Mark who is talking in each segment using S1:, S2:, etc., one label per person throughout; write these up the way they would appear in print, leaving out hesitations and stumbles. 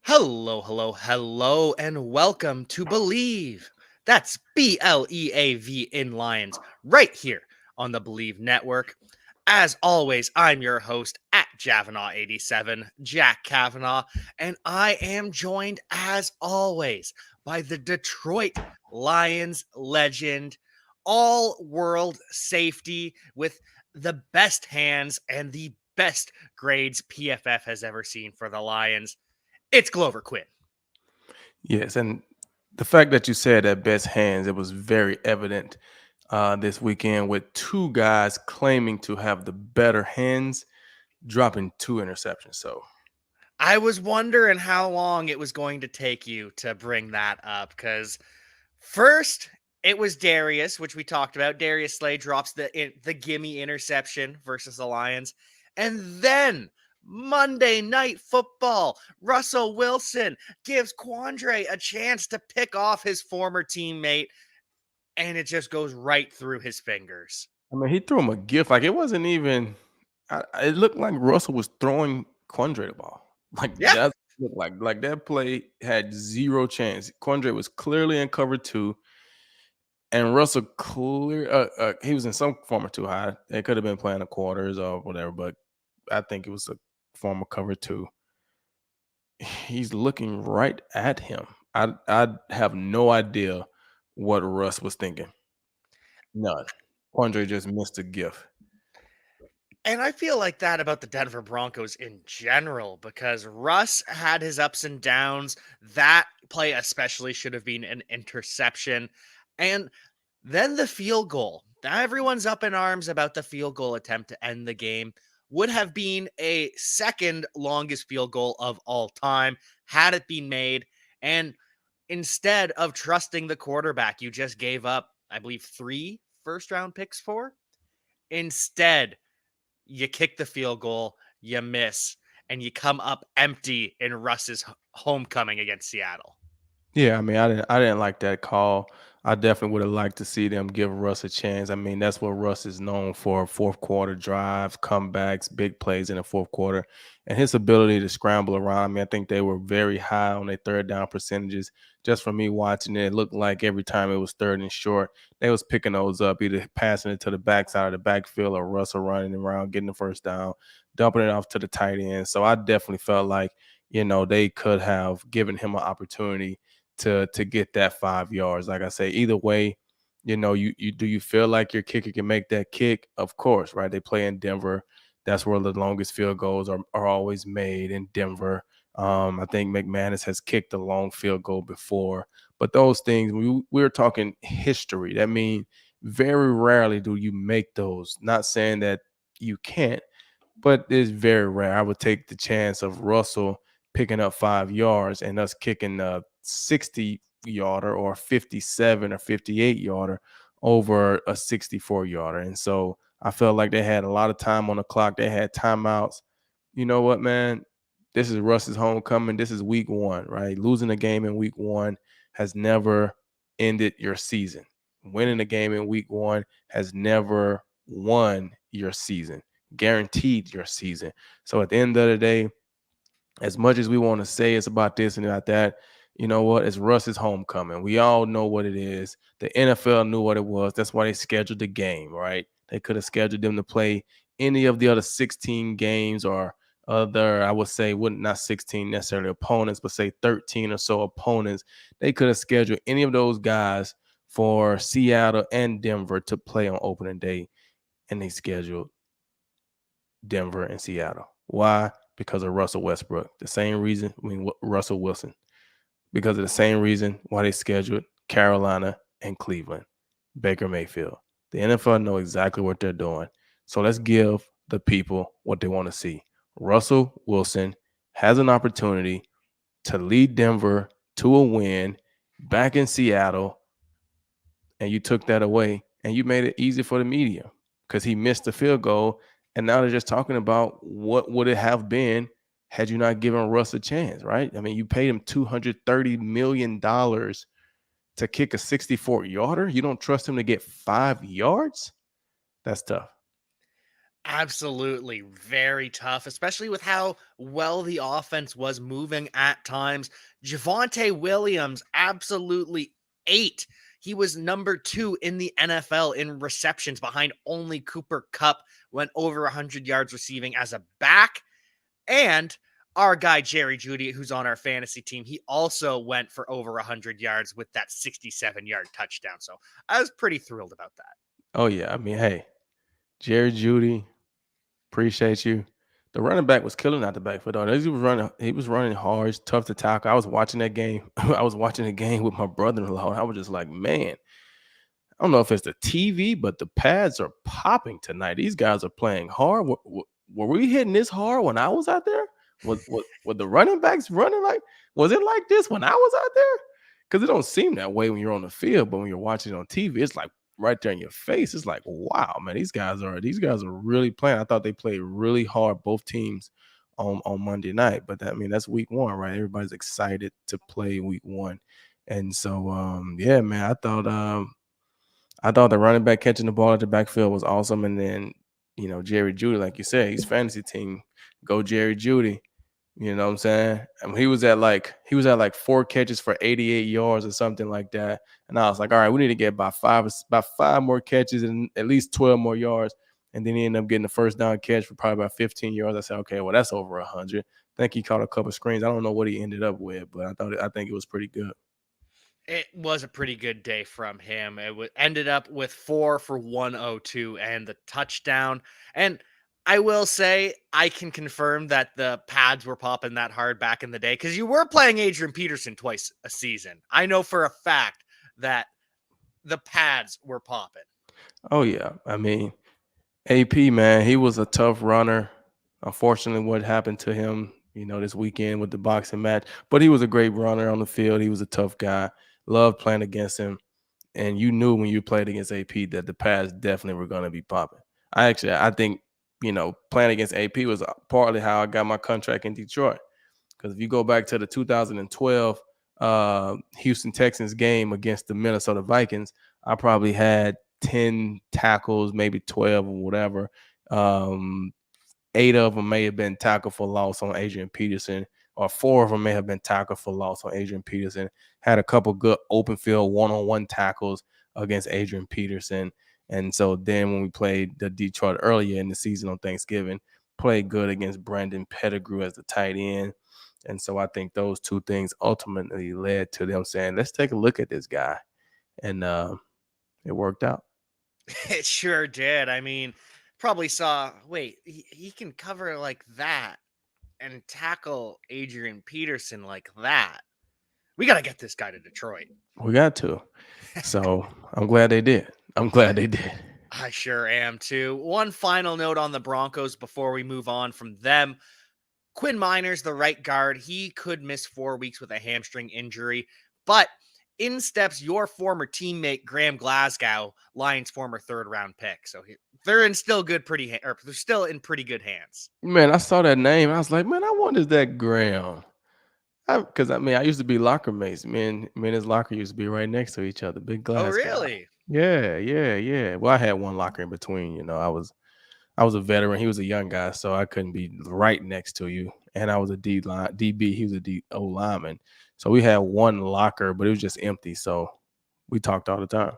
S1: Hello, hello, hello, and welcome to Bleav. That's Bleav in Lions, right here on the Bleav Network. As always, I'm your host at Javanaugh87, Jack Kavanaugh, and I am joined, as always, by the Detroit Lions legend, all world safety with the best hands and the best grades PFF has ever seen for the Lions. It's Glover Quinn.
S2: Yes, and the fact that you said that best hands, it was very evident this weekend with two guys claiming to have the better hands, dropping two interceptions. So,
S1: I was wondering how long it was going to take you to bring that up because first it was Darius, which we talked about. Darius Slay drops the gimme interception versus the Lions, and then Monday Night Football, Russell Wilson gives Quandre a chance to pick off his former teammate, and it just goes right through his fingers.
S2: I mean, he threw him a gift. Like, it wasn't even, it looked like Russell was throwing Quandre the ball. Like,
S1: Yeah.
S2: that looked like that play had zero chance. Quandre was clearly in cover two. And Russell he was in some form of too high. It could have been playing the quarters or whatever, but I think it was a form of cover two. He's looking right at him. I have no idea what Russ was thinking. None. Quandre just missed a gift.
S1: And I feel like that about the Denver Broncos in general because Russ had his ups and downs. That play, especially, should have been an interception. And then the field goal. Everyone's up in arms about the field goal attempt to end the game. Would have been a second longest field goal of all time had it been made. And instead of trusting the quarterback, you just gave up, I believe, 3 first round picks for. Instead, you kick the field goal, you miss, and you come up empty in Russ's homecoming against Seattle.
S2: Yeah, I mean, I didn't like that call. I definitely would have liked to see them give Russ a chance. I mean, that's what Russ is known for: fourth quarter drives, comebacks, big plays in the fourth quarter, and his ability to scramble around. I mean, I think they were very high on their third down percentages. Just from me watching it, it looked like every time it was third and short, they was picking those up, either passing it to the backside of the backfield or Russell running around, getting the first down, dumping it off to the tight end. So I definitely felt like they could have given him an opportunity to get that 5 yards. Like I say, either way, you feel like your kicker can make that kick? Of course, right? They play in Denver. That's where the longest field goals are always made in Denver. I think McManus has kicked a long field goal before, but those things we're talking history. That means very rarely do you make those. Not saying that you can't, but it's very rare. I would take the chance of Russell picking up 5 yards and us kicking a 60 yarder or 57 or 58 yarder over a 64 yarder. And so I felt like they had a lot of time on the clock. They had timeouts. You know what, man? This is Russ's homecoming. This is week one, right? Losing a game in week one has never ended your season. Winning a game in week one has never won your season, guaranteed your season. So at the end of the day, as much as we want to say it's about this and about that, you know what? It's Russ's homecoming. We all know what it is. The NFL knew what it was. That's why they scheduled the game, right? They could have scheduled them to play any of the other 16 games or other, I would say, wouldn't not 16 necessarily opponents, but say 13 or so opponents. They could have scheduled any of those guys for Seattle and Denver to play on opening day, and they scheduled Denver and Seattle. Why? Because of Russell Westbrook. The same reason, Russell Wilson. Because of the same reason why they scheduled Carolina and Cleveland, Baker Mayfield. The NFL know exactly what they're doing. So let's give the people what they want to see. Russell Wilson has an opportunity to lead Denver to a win back in Seattle, and you took that away, and you made it easy for the media because he missed the field goal. And now they're just talking about what would it have been had you not given Russ a chance, right? I mean, you paid him $230 million to kick a 64 yarder. You don't trust him to get 5 yards? That's tough.
S1: Absolutely. Very tough, especially with how well the offense was moving at times. Javonte Williams absolutely ate. He was number 2 in the NFL in receptions behind only Cooper Kupp, went over 100 yards receiving as a back. And our guy, Jerry Judy, who's on our fantasy team, he also went for over 100 yards with that 67-yard touchdown. So I was pretty thrilled about that.
S2: Oh yeah, I mean, hey, Jerry Judy, appreciate you. The running back was killing out the backfield. Though. He was running hard, it's tough to tackle. I was watching that game. I was watching the game with my brother-in-law. And I was just like, man, I don't know if it's the TV, but the pads are popping tonight. These guys are playing hard. Were we hitting this hard when I was out there? Were the running backs running like? Was it like this when I was out there? Because it don't seem that way when you're on the field, but when you're watching it on TV, it's like right there in your face. It's like, wow, man, these guys are really playing. I thought they played really hard, both teams on Monday night. But I mean, that's week one, right? Everybody's excited to play week one. And so yeah, man, I thought the running back catching the ball at the backfield was awesome. And then, Jerry Judy, like you said, he's fantasy team. Go Jerry Judy. You know what I'm saying? And he was at like 4 catches for 88 yards or something like that. And I was like, all right, we need to get about five more catches and at least 12 more yards. And then he ended up getting the first down catch for probably about 15 yards. I said, okay, well, that's over 100. I think he caught a couple screens. I don't know what he ended up with, but I think it was pretty good.
S1: It was a pretty good day from him. Ended up with 4 for 102 and the touchdown. And I will say, I can confirm that the pads were popping that hard back in the day because you were playing Adrian Peterson twice a season. I know for a fact that the pads were popping.
S2: Oh yeah. I mean, AP, man, he was a tough runner. Unfortunately, what happened to him, this weekend with the boxing match, but he was a great runner on the field. He was a tough guy. Loved playing against him. And you knew when you played against AP that the pads definitely were going to be popping. I think, playing against AP was partly how I got my contract in Detroit. Because if you go back to the 2012 Houston Texans game against the Minnesota Vikings, I probably had 10 tackles, maybe 12 or whatever. 8 of them may have been tackle for loss on Adrian Peterson, or 4 of them may have been tackle for loss on Adrian Peterson. Had a couple good open field one-on-one tackles against Adrian Peterson. And so then when we played the Detroit earlier in the season on Thanksgiving, played good against Brandon Pettigrew as the tight end. And so I think those two things ultimately led to them saying, let's take a look at this guy. And it worked out.
S1: It sure did. I mean, probably saw, wait, he can cover like that and tackle Adrian Peterson like that. We got to get this guy to Detroit.
S2: We got to. So I'm glad they did. I'm glad they did.
S1: I sure am too. One final note on the Broncos before we move on from them. Quinn Miners, the right guard, he could miss 4 weeks with a hamstring injury, but in steps your former teammate Graham Glasgow, Lions' former third-round pick. So they're in still good, they're still in pretty good hands.
S2: Man, I saw that name. I was like, man, I wonder is that Graham? Because I used to be locker mates. Me and his locker used to be right next to each other. Big
S1: Oh,
S2: glass guy.
S1: really?
S2: Yeah, yeah, yeah. Well, I had one locker in between. I was a veteran. He was a young guy, so I couldn't be right next to you. And I was a DB. He was a O lineman. So we had one locker, but it was just empty. So we talked all the time.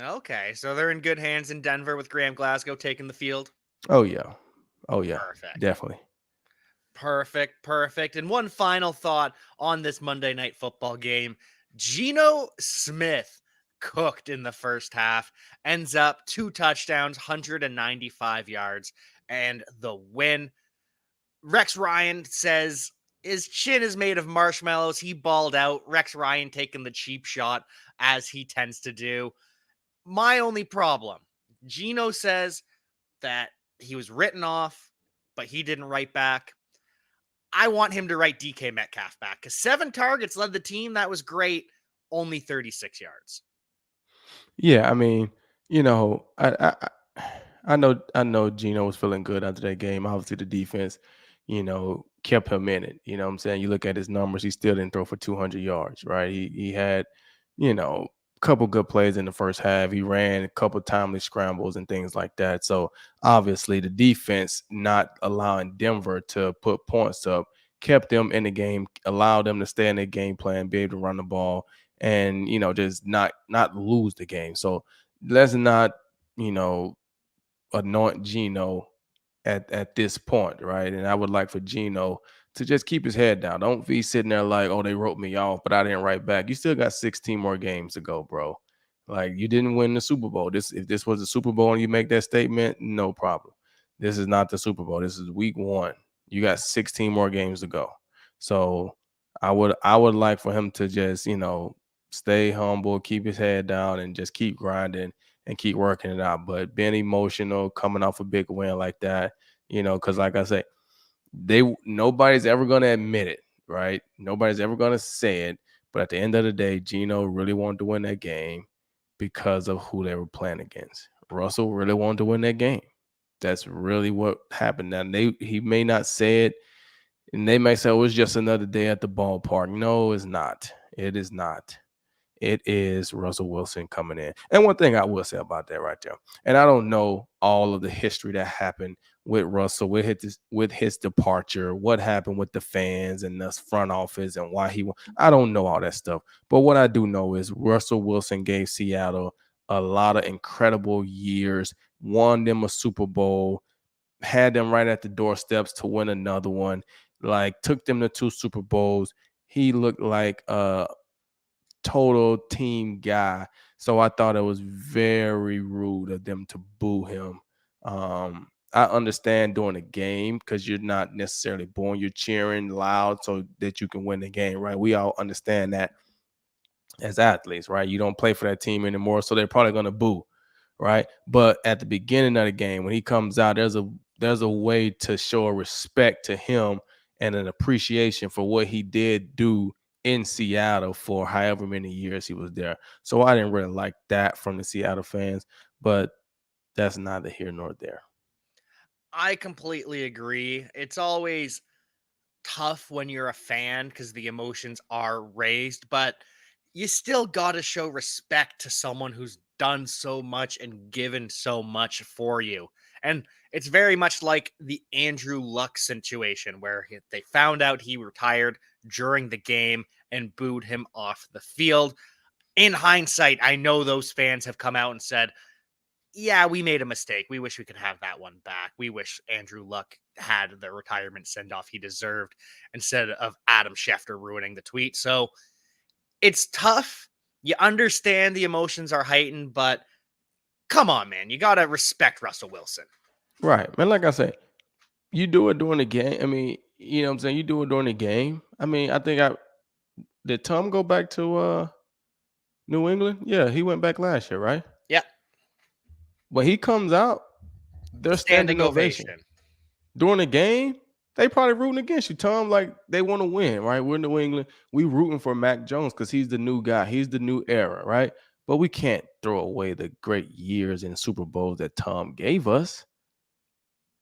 S1: Okay, so they're in good hands in Denver with Graham Glasgow taking the field.
S2: Oh yeah, oh yeah,
S1: Perfect.
S2: definitely.
S1: Perfect. And one final thought on this Monday Night Football game. Geno Smith cooked in the first half, ends up 2 touchdowns, 195 yards, and the win. Rex Ryan says his chin is made of marshmallows. He balled out. Rex Ryan taking the cheap shot, as he tends to do. My only problem, Geno says that he was written off, but he didn't write back. I want him to write DK Metcalf back because 7 targets led the team. That was great. Only 36 yards.
S2: Yeah, I mean, you know, I know Gino was feeling good after that game. Obviously, the defense, kept him in it. You know what I'm saying? You look at his numbers, he still didn't throw for 200 yards, right? He had, you know, couple good plays in the first half. He ran a couple timely scrambles and things like that. So obviously the defense not allowing Denver to put points up kept them in the game, allowed them to stay in their game plan, be able to run the ball, and just not lose the game. So let's not you know anoint Geno at this point, right? And I would like for Geno to just keep his head down. Don't be sitting there like, oh, they wrote me off, but I didn't write back. You still got 16 more games to go, bro. Like you didn't win the Super Bowl. If this was the Super Bowl and you make that statement, no problem. This is not the Super Bowl. This is week 1. You got 16 more games to go. So I would like for him to just, stay humble, keep his head down, and just keep grinding and keep working it out. But being emotional, coming off a big win like that, because like I say, nobody's ever going to admit it, right? Nobody's ever going to say it. But at the end of the day, Geno really wanted to win that game because of who they were playing against. Russell really wanted to win that game. That's really what happened. Now he may not say it, and they may say, "Oh, it's just another day at the ballpark." No, it's not. It is not. It is Russell Wilson coming in. And one thing I will say about that right there, and I don't know all of the history that happened with Russell, with his departure, what happened with the fans and the front office and why I don't know all that stuff. But what I do know is Russell Wilson gave Seattle a lot of incredible years, won them a Super Bowl, had them right at the doorsteps to win another one, like took them to 2 Super Bowls. He looked like total team guy. So I thought it was very rude of them to boo him. I understand during a game because you're not necessarily born, you're cheering loud so that you can win the game, right? We all understand that as athletes, right? You don't play for that team anymore, so they're probably going to boo, right? But at the beginning of the game, when he comes out, there's a way to show a respect to him and an appreciation for what he did do in Seattle for however many years he was there. So I didn't really like that from the Seattle fans, but that's neither here nor there.
S1: I completely agree. It's always tough when you're a fan because the emotions are raised, but you still got to show respect to someone who's done so much and given so much for you. And it's very much like the Andrew Luck situation where they found out he retired during the game and booed him off the field. In hindsight, I know those fans have come out and said, yeah, we made a mistake. We wish we could have that one back. We wish Andrew Luck had the retirement send off he deserved instead of Adam Schefter ruining the tweet. So it's tough. You understand the emotions are heightened, but come on, man. You got to respect Russell Wilson.
S2: Right. Man, like I say, you do it during the game. I mean, you know what I'm saying? You do it during the game. I mean, I think did Tom go back to New England? Yeah, he went back last year, right?
S1: Yeah.
S2: When he comes out, they're
S1: Standing
S2: standing ovation.
S1: ovation.
S2: During the game, they probably rooting against you, Tom. Like they want to win, right? We're in New England. We rooting for Mac Jones because he's the new guy. He's the new era, right? But we can't throw away the great years and Super Bowls that Tom gave us,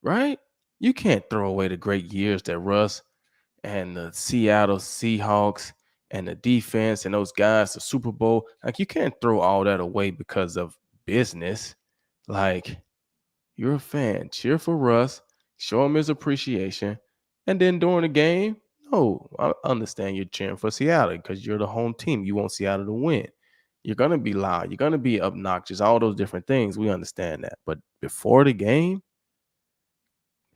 S2: right? You can't throw away the great years that Russ and the Seattle Seahawks and the defense and those guys, the Super Bowl. Like you can't throw all that away because of business. Like you're a fan, cheer for Russ, show him his appreciation, and then during the game, no, I understand you're cheering for Seattle because you're the home team. You want Seattle to win. You're gonna be loud. You're gonna be obnoxious. All those different things. We understand that. But before the game,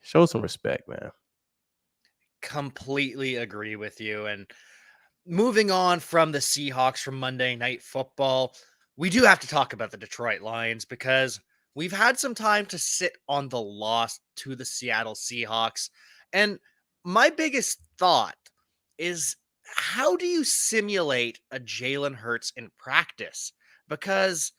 S2: show some respect, man.
S1: Completely agree with you. And moving on from the Seahawks from Monday Night Football, we do have to talk about the Detroit Lions because we've had some time to sit on the loss to the Seattle Seahawks. And my biggest thought is how do you simulate a Jalen Hurts in practice? Because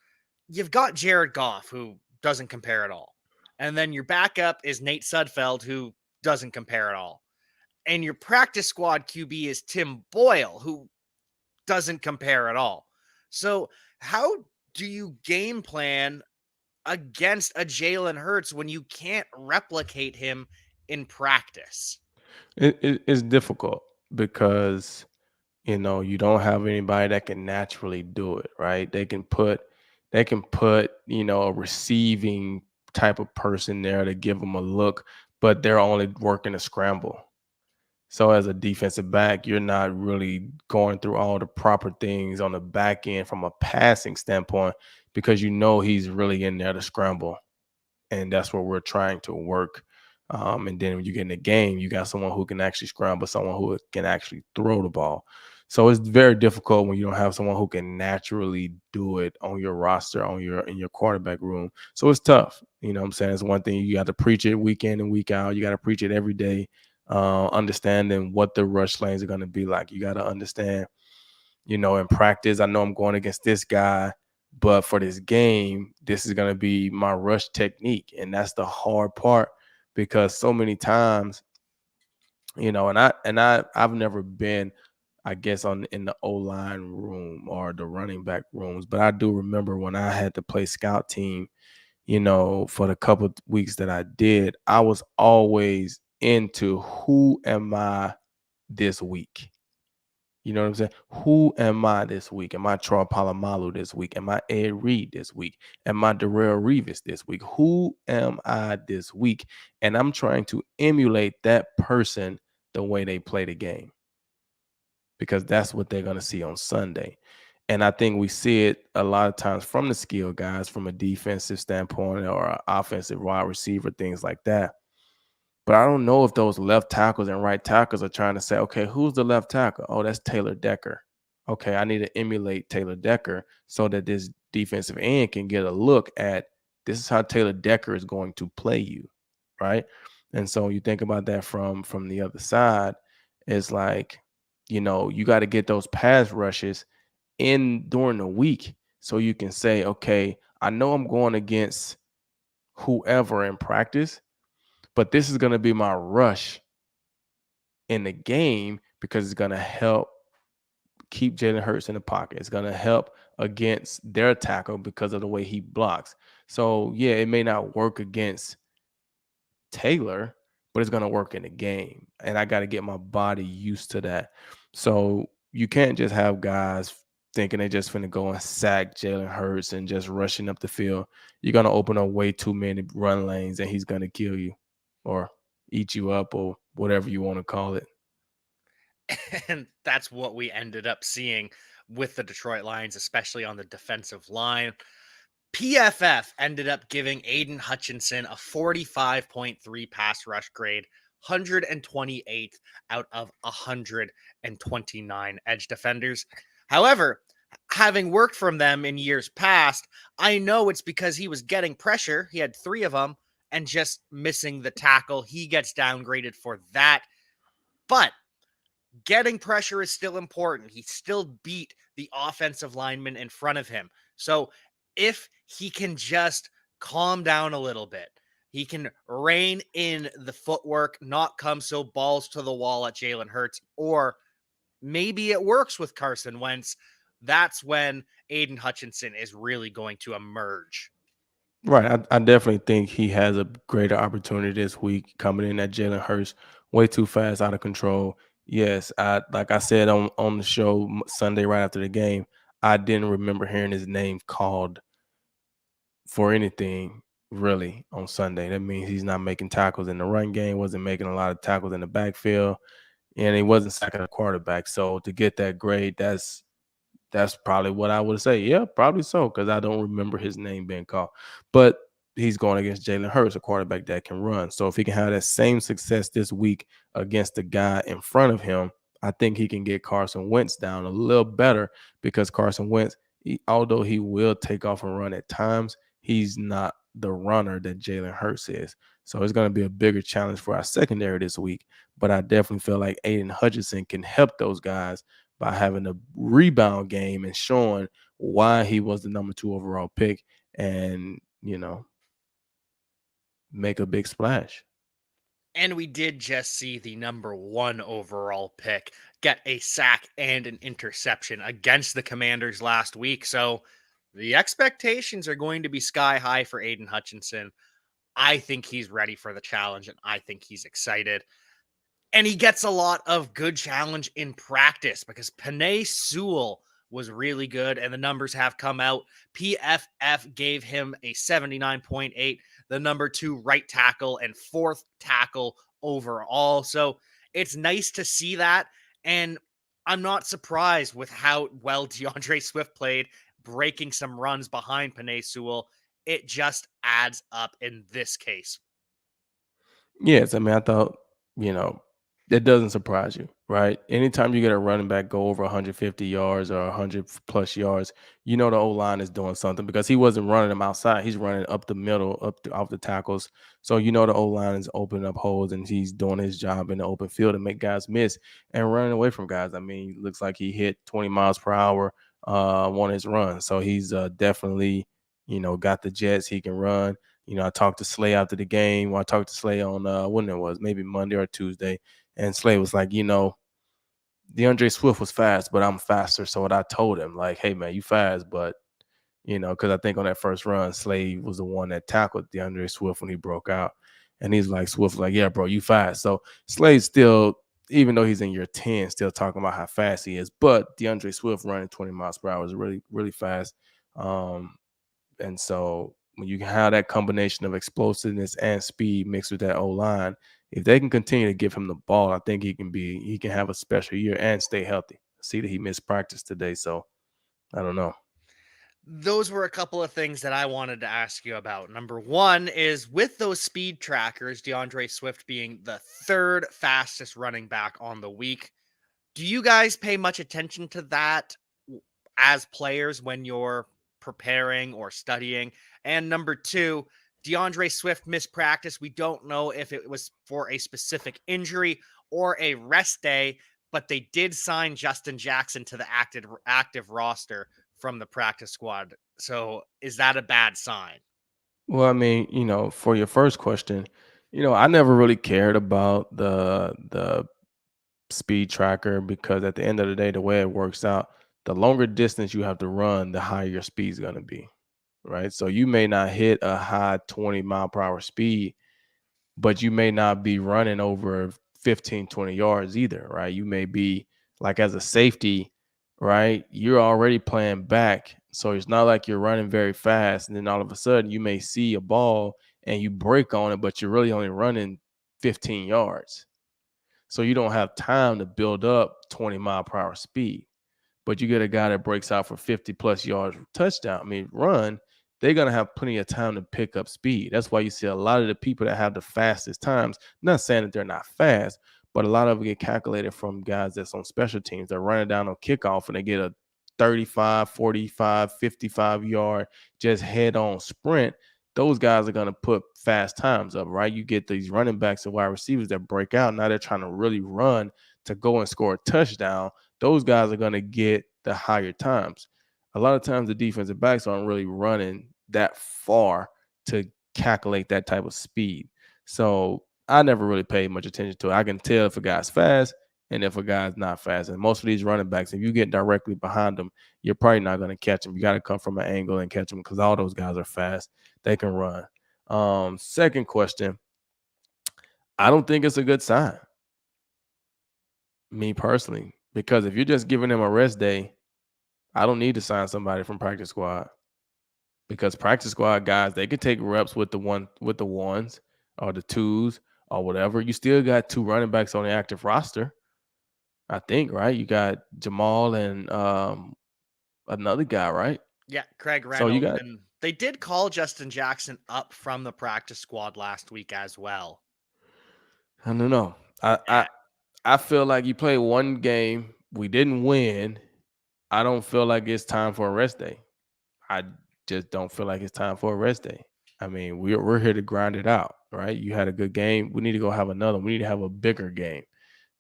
S1: you've got Jared Goff, who doesn't compare at all. And then your backup is Nate Sudfeld, who doesn't compare at all. And your practice squad QB is Tim Boyle, who doesn't compare at all. So, how do you game plan against a Jalen Hurts when you can't replicate him in practice?
S2: It's difficult because You don't have anybody that can naturally do it, right? They can put, a receiving type of person there to give them a look, but they're only working a scramble. So as a defensive back, you're not really going through all the proper things on the back end from a passing standpoint because he's really in there to scramble, and that's what we're trying to work. And then when you get in the game, you got someone who can actually scramble, someone who can actually throw the ball. So it's very difficult when you don't have someone who can naturally do it on your roster, in your quarterback room. So it's tough. You know what I'm saying? It's one thing you got to preach it week in and week out. You got to preach it every day. Understanding what the rush lanes are going to be like. You got to understand, in practice, I know I'm going against this guy, but for this game, this is going to be my rush technique. And that's the hard part because so many times, I've never been, I guess, in the O-line room or the running back rooms, but I do remember when I had to play scout team, for the couple of weeks that I did, I was always into who am I this week? You know what I'm saying? Who am I this week? Am I Troy Polamalu this week? Am I Ed Reed this week? Am I Darrell Revis this week? Who am I this week? And I'm trying to emulate that person the way they play the game because that's what they're going to see on Sunday. And I think we see it a lot of times from the skill guys, from a defensive standpoint or an offensive wide receiver, things like that. But I don't know if those left tackles and right tackles are trying to say, okay, who's the left tackle? Oh, that's Taylor Decker. Okay, I need to emulate Taylor Decker so that this defensive end can get a look at this is how Taylor Decker is going to play you, right? And so you think about that from the other side, it's like, you got to get those pass rushes in during the week so you can say, okay, I know I'm going against whoever in practice, but this is going to be my rush in the game because it's going to help keep Jalen Hurts in the pocket. It's going to help against their tackle because of the way he blocks. So, yeah, it may not work against Taylor, but it's going to work in the game. And I got to get my body used to that. So, you can't just have guys thinking they just finna go and sack Jalen Hurts and just rushing up the field. You're going to open up way too many run lanes and he's going to kill you or eat you up or whatever you want to call it.
S1: And that's what we ended up seeing with the Detroit Lions, especially on the defensive line. PFF ended up giving Aiden Hutchinson a 45.3 pass rush grade, 128th out of 129 edge defenders. However, having worked from them in years past, I know it's because he was getting pressure. He had 3 of them and just missing the tackle. He gets downgraded for that. But getting pressure is still important. He still beat the offensive lineman in front of him. So if he can just calm down a little bit, he can rein in the footwork, not come so balls to the wall at Jalen Hurts, or maybe it works with Carson Wentz. That's when Aiden Hutchinson is really going to emerge.
S2: Right. I definitely think he has a greater opportunity this week coming in at Jalen Hurts way too fast, out of control. Yes, like I said on the show Sunday right after the game, I didn't remember hearing his name called for anything really on Sunday. That means he's not making tackles in the run game, wasn't making a lot of tackles in the backfield, and he wasn't sacking a quarterback. So to get that grade, that's probably what I would say. Yeah, probably so, because I don't remember his name being called. But he's going against Jalen Hurts, a quarterback that can run. So if he can have that same success this week against the guy in front of him, I think he can get Carson Wentz down a little better because Carson Wentz, although he will take off and run at times, he's not the runner that Jalen Hurts is. So it's going to be a bigger challenge for our secondary this week. But I definitely feel like Aiden Hutchinson can help those guys by having a rebound game and showing why he was the number 2 overall pick and, make a big splash.
S1: And we did just see the number 1 overall pick get a sack and an interception against the Commanders last week. So the expectations are going to be sky high for Aiden Hutchinson. I think he's ready for the challenge and I think he's excited. And he gets a lot of good challenge in practice because Penei Sewell was really good, and the numbers have come out. PFF gave him a 79.8, the number 2 right tackle and 4th tackle overall. So it's nice to see that. And I'm not surprised with how well DeAndre Swift played, breaking some runs behind Penei Sewell. It just adds up in this case.
S2: Yes, I mean, I thought, you know, that doesn't surprise you, right? Anytime you get a running back go over 150 yards or 100 plus yards, you know the O line is doing something because he wasn't running them outside. He's running up the middle, off the tackles. So you know the O line is opening up holes and he's doing his job in the open field to make guys miss and running away from guys. I mean, looks like he hit 20 miles per hour on his run. So he's definitely, got the jets. He can run. I talked to Slay after the game. Well, I talked to Slay on when it was, maybe Monday or Tuesday. And Slay was like, DeAndre Swift was fast, but I'm faster. So what I told him, like, hey man, you fast, but because I think on that first run, Slay was the one that tackled DeAndre Swift when he broke out. And he's like, Swift was like, yeah, bro, you fast. So Slay's still, even though he's in year 10, still talking about how fast he is. But DeAndre Swift running 20 miles per hour is really, really fast. And so when you have that combination of explosiveness and speed mixed with that O line, if they can continue to give him the ball, I think he can have a special year and stay healthy. See that he missed practice today, so I don't know.
S1: Those were a couple of things that I wanted to ask you about. Number one is with those speed trackers, DeAndre Swift being the 3rd fastest running back on the week. Do you guys pay much attention to that as players when you're preparing or studying? And number two, DeAndre Swift missed practice. We don't know if it was for a specific injury or a rest day, but they did sign Justin Jackson to the active roster from the practice squad. So is that a bad sign?
S2: Well, I mean, for your first question, I never really cared about the speed tracker because at the end of the day, the way it works out, the longer distance you have to run, the higher your speed is going to be, right? So you may not hit a high 20-mile-per-hour speed, but you may not be running over 15, 20 yards either, right? You may be like as a safety, right? You're already playing back. So it's not like you're running very fast. And then all of a sudden you may see a ball and you break on it, but you're really only running 15 yards. So you don't have time to build up 20-mile-per-hour speed. But you get a guy that breaks out for 50 plus yards touchdown, run, they're going to have plenty of time to pick up speed. That's why you see a lot of the people that have the fastest times, not saying that they're not fast, but a lot of it get calculated from guys that's on special teams. They're running down on kickoff and they get a 35, 45, 55 yard just head on sprint. Those guys are going to put fast times up, right? You get these running backs and wide receivers that break out. Now they're trying to really run to go and score a touchdown. Those guys are going to get the higher times. A lot of times the defensive backs aren't really running that far to calculate that type of speed. So I never really paid much attention to it. I can tell if a guy's fast and if a guy's not fast. And most of these running backs, if you get directly behind them, you're probably not going to catch them. You got to come from an angle and catch them because all those guys are fast. They can run. Second question, I don't think it's a good sign, me personally, because if you're just giving them a rest day, I don't need to sign somebody from practice squad because practice squad guys, they can take reps with the ones or the twos or whatever. You still got 2 running backs on the active roster, I think, right? You got Jamal and another guy, right?
S1: Yeah, Craig
S2: So you
S1: Reynolds.
S2: got,
S1: And they did call Justin Jackson up from the practice squad last week as well.
S2: I don't know. I feel like you played one game, we didn't win. I don't feel like it's time for a rest day. I just don't feel like it's time for a rest day. I mean, we're here to grind it out, right? You had a good game. We need to go have another. We need to have a bigger game.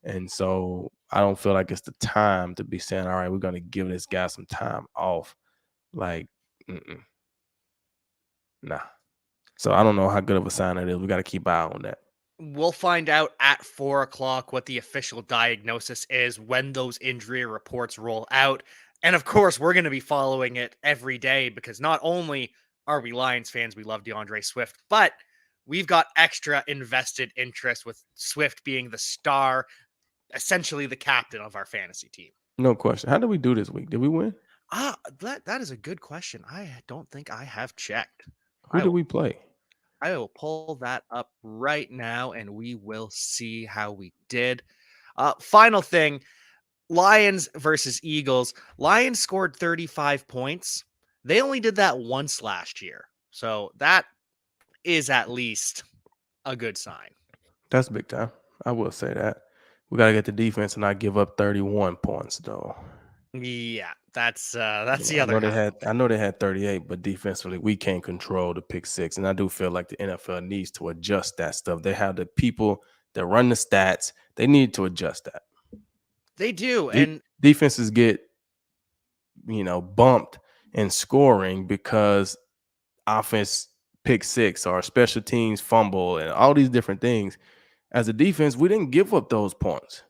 S2: And so I don't feel like it's the time to be saying, all right, we're going to give this guy some time off. Like, nah. So I don't know how good of a sign it is. We got to keep eye on that.
S1: We'll find out at 4 o'clock what the official diagnosis is when those injury reports roll out. And of course, we're going to be following it every day because not only are we Lions fans, we love DeAndre Swift, but we've got extra invested interest with Swift being the star, essentially the captain of our fantasy team.
S2: No question. How did we do this week? Did we win?
S1: That is a good question. I don't think I have checked.
S2: Who
S1: I
S2: did
S1: will
S2: we play?
S1: I will pull that up right now and we will see how we did. Final thing, Lions versus Eagles. Lions scored 35 points. They only did that once last year. So that is at least a good sign.
S2: That's big time. I will say that. We got to get the defense and not give up 31 points, though.
S1: Yeah, that's the
S2: I
S1: other
S2: know they
S1: half
S2: had
S1: of it.
S2: I know they had 38, but defensively we can't control the pick six. And I do feel like the NFL needs to adjust that stuff. They have the people that run the stats. They need to adjust that.
S1: They do. And
S2: Defenses get, bumped in scoring because offense pick six or special teams fumble and all these different things. As a defense, we didn't give up those points.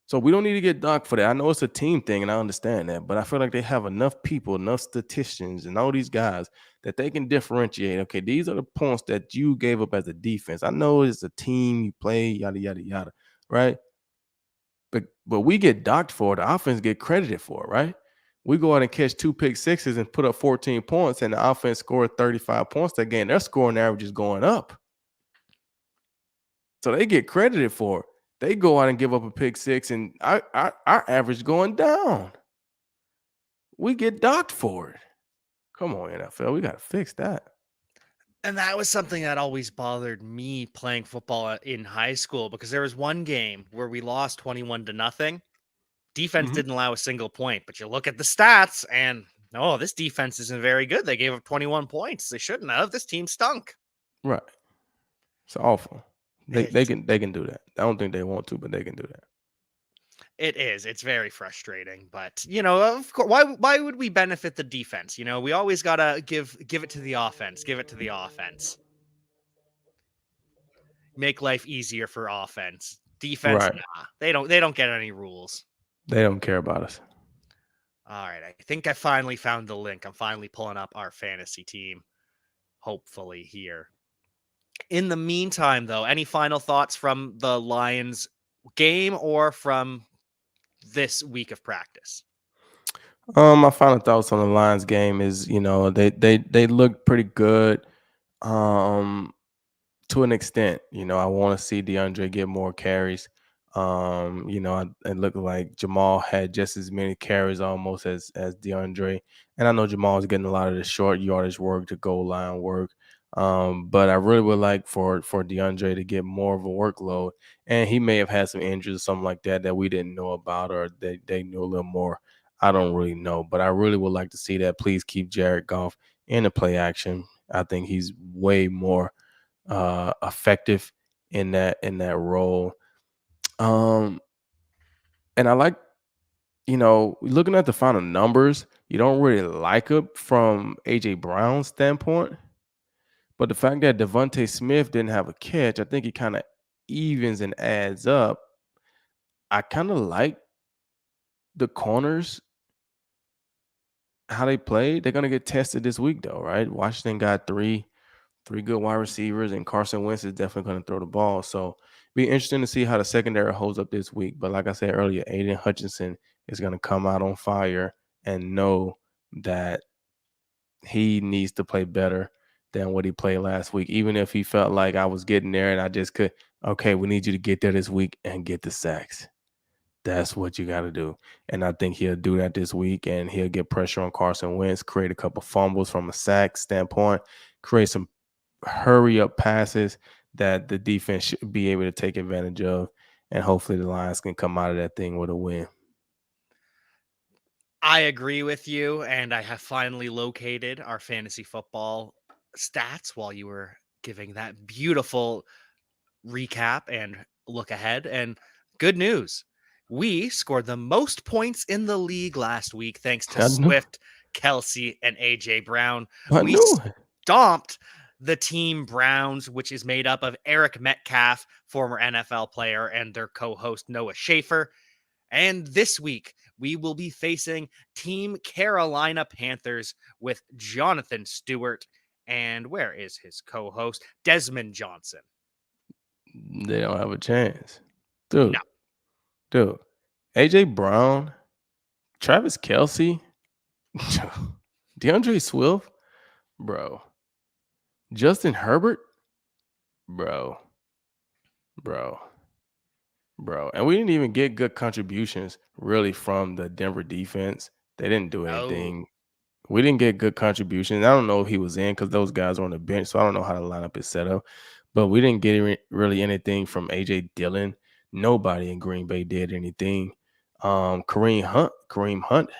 S2: So we don't need to get docked for that. I know it's a team thing, and I understand that, but I feel like they have enough people, enough statisticians, and all these guys that they can differentiate. Okay, these are the points that you gave up as a defense. I know it's a team you play, yada yada yada, right? But we get docked for it. The offense get credited for it, right? We go out and catch 2 pick sixes and put up 14 points, and the offense scored 35 points that game. Their scoring average is going up. So they get credited for it. They go out and give up a pick six, and our average going down. We get docked for it. Come on, NFL. We got to fix that.
S1: that was something that always bothered me playing football in high school because there was one game where we lost 21-0. Defense
S2: Mhm.
S1: didn't allow a single point, but you look at the stats and no, this defense isn't very good. They gave up 21 points. They shouldn't have. This team stunk.
S2: Right. It's awful. They
S1: It's
S2: can do that. I don't think they want to, but they can do that.
S1: It is. It's very frustrating, but of course, why would we benefit the defense? We always gotta give it to the offense. Give it to the offense. Make life easier for offense. Defense,
S2: Right.
S1: nah. They don't get any rules.
S2: They don't care about us.
S1: All right, I think I finally found the link. I'm finally pulling up our fantasy team. Hopefully here. In the meantime, though, any final thoughts from the Lions game or from this week of practice?
S2: My final thoughts on the Lions game is, they look pretty good. Um, to an extent, I want to see DeAndre get more carries. It looked like Jamal had just as many carries almost as DeAndre, and I know Jamal is getting a lot of the short yardage work, the goal line work. But I really would like for DeAndre to get more of a workload, and he may have had some injuries or something like that we didn't know about, or they knew a little more. I don't really know, but I really would like to see that. Please keep Jared Goff in the play action. I think he's way more effective in that role. And I like, looking at the final numbers, you don't really like it from AJ Brown's standpoint. But the fact that Devontae Smith didn't have a catch, I think it kind of evens and adds up. I kind of like the corners, how they played. They're gonna get tested this week though, right? Washington got three good wide receivers, and Carson Wentz is definitely going to throw the ball. So be interesting to see how the secondary holds up this week. But like I said earlier, Aiden Hutchinson is going to come out on fire and know that he needs to play better than what he played last week. Even if he felt like I was getting there and I just could, okay, we need you to get there this week and get the sacks. That's what you got to do. And I think he'll do that this week, and he'll get pressure on Carson Wentz, create a couple fumbles from a sack standpoint, create some hurry up passes that the defense should be able to take advantage of. And hopefully the Lions can come out of that thing with a win.
S1: I agree with you, and I have finally located our fantasy football stats while you were giving that beautiful recap and look ahead. And good news, we scored the most points in the league last week thanks to
S2: I knew,
S1: Swift, Kelsey, and AJ Brown.
S2: I
S1: We
S2: knew it.
S1: stomped the team Browns, which is made up of Eric Metcalf, former NFL player, and their co-host Noah Schaefer. And this week, we will be facing Team Carolina Panthers with Jonathan Stewart And where is his co-host? Desmond Johnson.
S2: They don't have a chance.
S1: No.
S2: Dude. AJ Brown, Travis Kelce, DeAndre Swift, bro. Justin Herbert, bro. Bro. And we didn't even get good contributions really from the Denver defense. They didn't do
S1: No.
S2: anything. We didn't get good contributions. I don't know if he was in because those guys are on the bench, so I don't know how the lineup is set up. But we didn't get really anything from AJ Dillon. Nobody in Green Bay did anything. Kareem Hunt,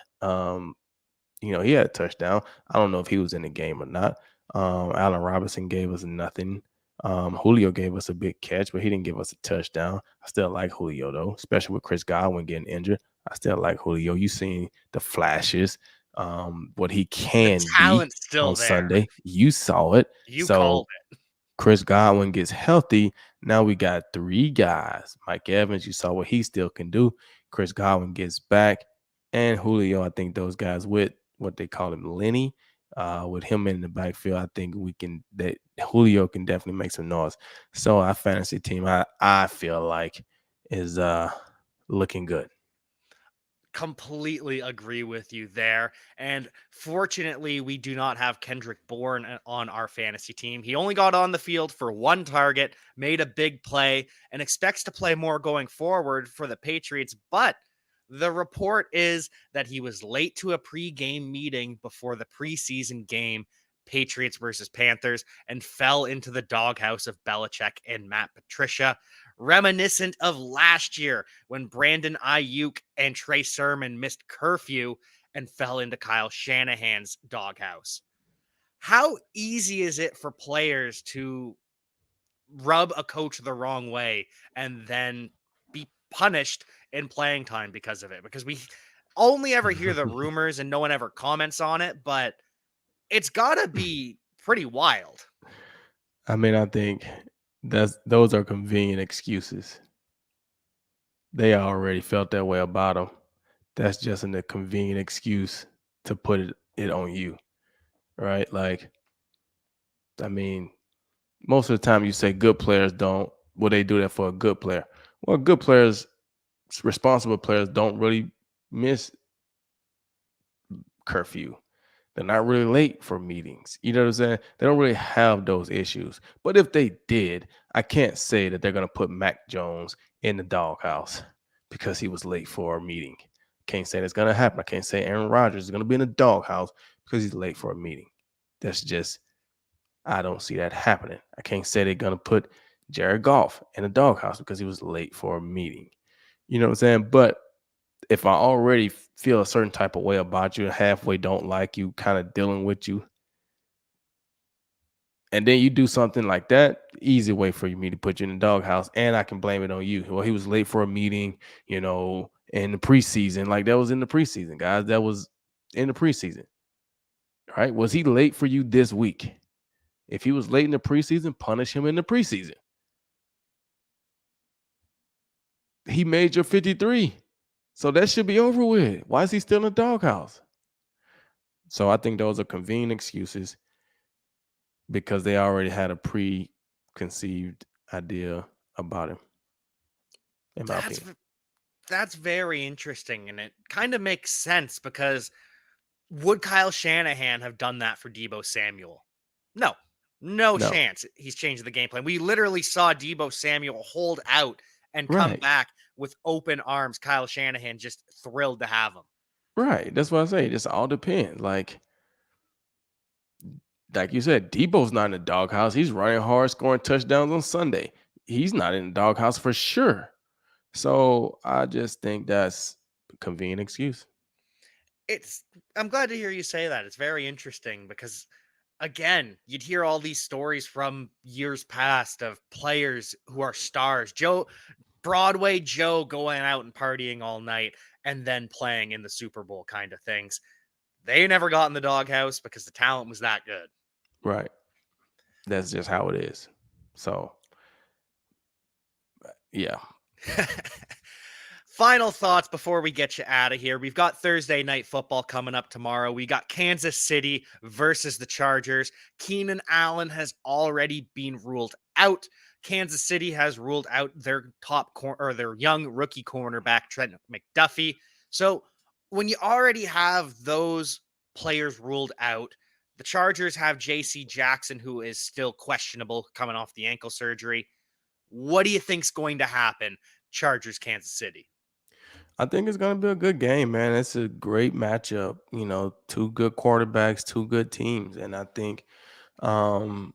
S2: he had a touchdown. I don't know if he was in the game or not. Allen Robinson gave us nothing. Julio gave us a big catch, but he didn't give us a touchdown. I still like Julio, though, especially with Chris Godwin getting injured. I still like Julio. You seen the flashes, what he
S1: The
S2: can be
S1: talent's still
S2: on
S1: there.
S2: Sunday. You saw it.
S1: You called it.
S2: Chris Godwin gets healthy. Now we got 3 guys. Mike Evans, you saw what he still can do. Chris Godwin gets back. And Julio, I think those guys with what they call him, Lenny, with him in the backfield, I think that Julio can definitely make some noise. So our fantasy team, I feel like is looking good.
S1: Completely agree with you there. And fortunately, we do not have Kendrick Bourne on our fantasy team. He only got on the field for 1 target, made a big play, and expects to play more going forward for the Patriots. But the report is that he was late to a pre-game meeting before the preseason game, Patriots versus Panthers, and fell into the doghouse of Belichick and Matt Patricia, reminiscent of last year when Brandon Ayuk and Trey Sermon missed curfew and fell into Kyle Shanahan's doghouse. How easy is it for players to rub a coach the wrong way and then be punished in playing time because of it? Because we only ever hear the rumors and no one ever comments on it, but it's got to be pretty wild.
S2: I mean, I think those are convenient excuses. They already felt that way about him. That's just a convenient excuse to put it on you, right? Like, I mean, most of the time you say good players don't. Well, they do that for a good player. Well, good players, responsible players, don't really miss curfew. They're not really late for meetings. You know what I'm saying? They don't really have those issues. But if they did, I can't say that they're going to put Mac Jones in the doghouse because he was late for a meeting. Can't say that's going to happen. I can't say Aaron Rodgers is going to be in the doghouse because he's late for a meeting. That's just, I don't see that happening. I can't say they're going to put Jared Goff in the doghouse because he was late for a meeting. You know what I'm saying? But if I already feel a certain type of way about you and halfway don't like you, kind of dealing with you, and then you do something like that, easy way for me to put you in the doghouse, and I can blame it on you. Well, he was late for a meeting, in the preseason. Like, that was in the preseason, guys. That was in the preseason. Right? Was he late for you this week? If he was late in the preseason, punish him in the preseason. He made your 53. So that should be over with. Why is he still in the doghouse? So I think those are convenient excuses because they already had a preconceived idea about him, in my opinion.
S1: That's very interesting, and it kind of makes sense because would Kyle Shanahan have done that for Deebo Samuel? No. No
S2: No.
S1: chance he's changed the game plan. We literally saw Deebo Samuel hold out and come
S2: Right.
S1: back with open arms. Kyle Shanahan just thrilled to have him.
S2: Right. That's what I say. It just all depends. Like you said, Debo's not in the doghouse. He's running hard, scoring touchdowns on Sunday. He's not in the doghouse for sure. So I just think that's a convenient excuse.
S1: I'm glad to hear you say that. It's very interesting because again, you'd hear all these stories from years past of players who are stars. Broadway Joe going out and partying all night and then playing in the Super Bowl kind of things. They never got in the doghouse because the talent was that good.
S2: Right. That's just how it is. So, yeah.
S1: Final thoughts before we get you out of here. We've got Thursday night football coming up tomorrow. We got Kansas City versus the Chargers. Keenan Allen has already been ruled out. Kansas City has ruled out their their young rookie cornerback Trent McDuffie. So when you already have those players ruled out, the Chargers have J.C. Jackson, who is still questionable coming off the ankle surgery. What do you think's going to happen? Chargers, Kansas City.
S2: I think it's going to be a good game, man. It's a great matchup. Two good quarterbacks, two good teams, and I think, um,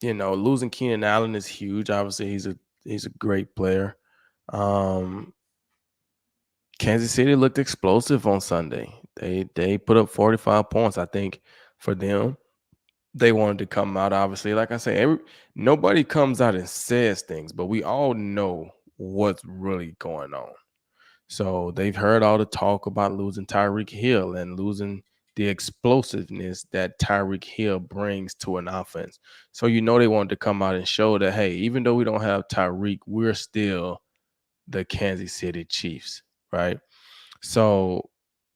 S2: losing Keenan Allen is huge. Obviously, he's a great player. Um, Kansas City looked explosive on Sunday. They put up 45 points. I think for them, they wanted to come out. Obviously, like I say, nobody comes out and says things, but we all know what's really going on. So they've heard all the talk about losing Tyreek Hill and losing the explosiveness that Tyreek Hill brings to an offense. So they wanted to come out and show that, hey, even though we don't have Tyreek, we're still the Kansas City Chiefs, right? So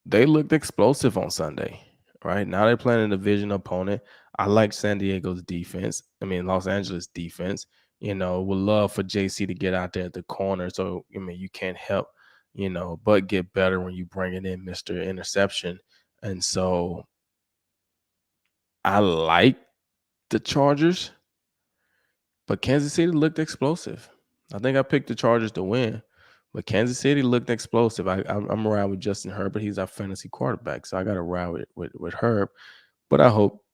S2: they looked explosive on Sunday, right? Now they're playing a division opponent. I like San Diego's defense. Los Angeles defense. Would love for JC to get out there at the corner. So, you can't help, but get better when you bring it in Mr. Interception. And so I like the Chargers, but Kansas City looked explosive. I think I picked the Chargers to win, but Kansas City looked explosive. I'm riding with Justin Herbert. He's our fantasy quarterback, so I got to ride with Herb. But I hope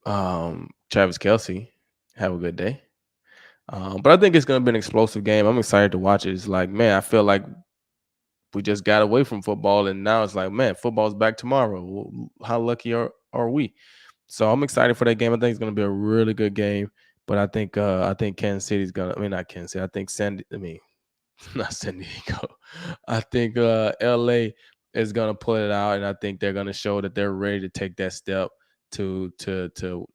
S2: Travis Kelce have a good day. But I think it's going to be an explosive game. I'm excited to watch it. It's like, man, I feel like we just got away from football, and now it's like, man, football's back tomorrow. How lucky are we? So I'm excited for that game. I think it's going to be a really good game. But I think Kansas City's gonna. Not Kansas City. I think not San Diego. I think LA is gonna pull it out, and I think they're gonna show that they're ready to take that step to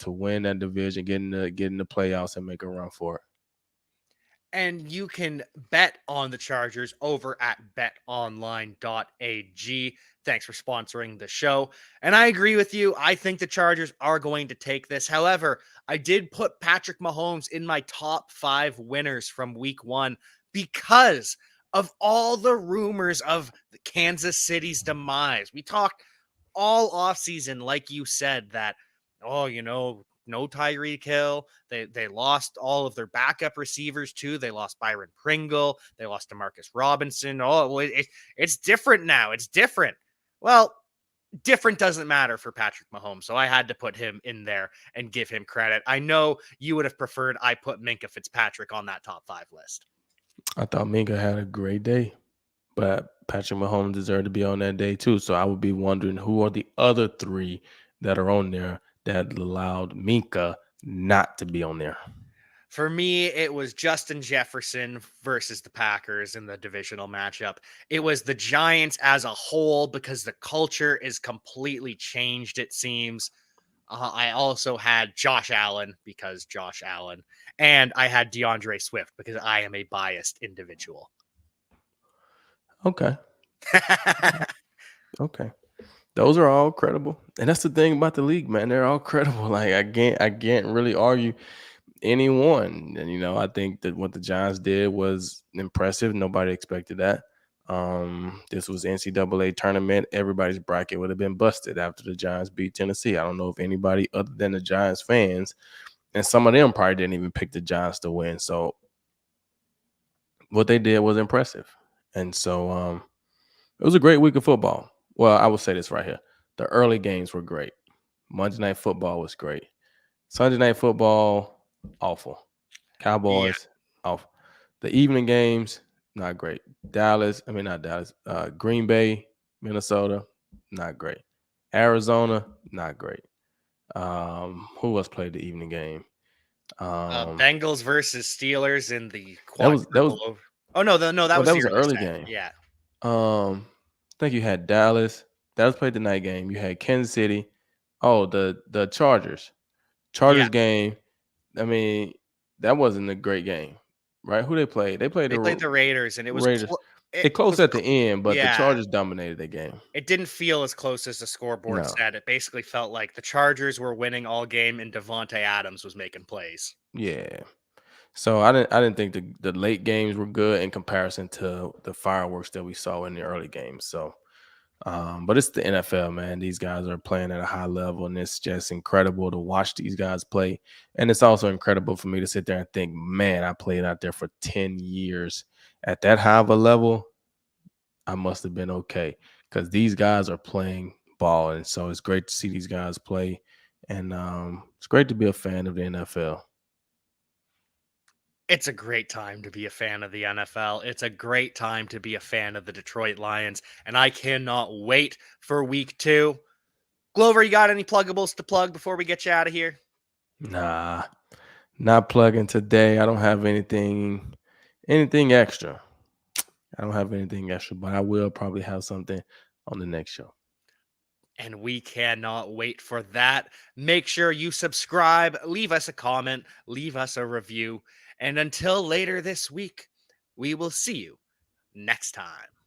S2: win that division, get in the playoffs, and make a run for it.
S1: And you can bet on the Chargers over at betonline.ag. Thanks for sponsoring the show. And I agree with you. I think the Chargers are going to take this. However, I did put Patrick Mahomes in my top 5 winners from week 1 because of all the rumors of Kansas City's demise. We talked all offseason, like you said, that, no Tyreek Hill. They lost all of their backup receivers too. They lost Byron Pringle. They lost Demarcus Robinson. It's different now. It's different. Well, different doesn't matter for Patrick Mahomes, so I had to put him in there and give him credit. I know you would have preferred I put Minkah Fitzpatrick on that top 5 list.
S2: I thought Minkah had a great day, but Patrick Mahomes deserved to be on that day too. So I would be wondering who are the other 3 that are on there that allowed Minkah not to be on there.
S1: For me, it was Justin Jefferson versus the Packers in the divisional matchup. It was the Giants as a whole because the culture is completely changed, it seems. I also had Josh Allen because Josh Allen, and I had DeAndre Swift because I am a biased individual.
S2: Okay. Okay. Those are all credible. And that's the thing about the league, man. They're all credible. Like I can't really argue anyone. And I think that what the Giants did was impressive. Nobody expected that. This was NCAA tournament. Everybody's bracket would have been busted after the Giants beat Tennessee. I don't know if anybody other than the Giants fans, and some of them probably didn't even pick the Giants to win. So what they did was impressive. And so it was a great week of football. Well, I will say this right here. The early games were great. Monday Night Football was great. Sunday Night Football, awful. Cowboys, awful. The evening games, not great. Green Bay, Minnesota, not great. Arizona, not great. Who else played the evening game?
S1: Bengals versus Steelers in the
S2: quadruple
S1: over. Oh no, that was
S2: an early game.
S1: Yeah.
S2: I think you had Dallas. Dallas played the night game. You had Kansas City. Oh, the Chargers. Game. That wasn't a great game, right? Who they played? They played
S1: the Raiders, and it was
S2: Raiders.
S1: It
S2: It close
S1: was
S2: at the end, but the
S1: yeah,
S2: Chargers dominated the game.
S1: it didn't feel as close as the scoreboard
S2: No.
S1: said. It basically felt like the Chargers were winning all game and Devontae Adams was making plays.
S2: Yeah. So I didn't think the late games were good in comparison to the fireworks that we saw in the early games. So but it's the NFL, man. These guys are playing at a high level, and it's just incredible to watch these guys play. And it's also incredible for me to sit there and think, man, I played out there for 10 years at that high of a level. I must have been okay because these guys are playing ball. And so it's great to see these guys play. And it's great to be a fan of the NFL.
S1: It's a great time to be a fan of the NFL. It's a great time to be a fan of the Detroit Lions, and I cannot wait for week 2. Glover, you got any pluggables to plug before we get you out of here?
S2: Nah, not plugging today. I don't have anything extra. I don't have anything extra, but I will probably have something on the next show.
S1: And we cannot wait for that. Make sure you subscribe, leave us a comment, leave us a review. And until later this week, we will see you next time.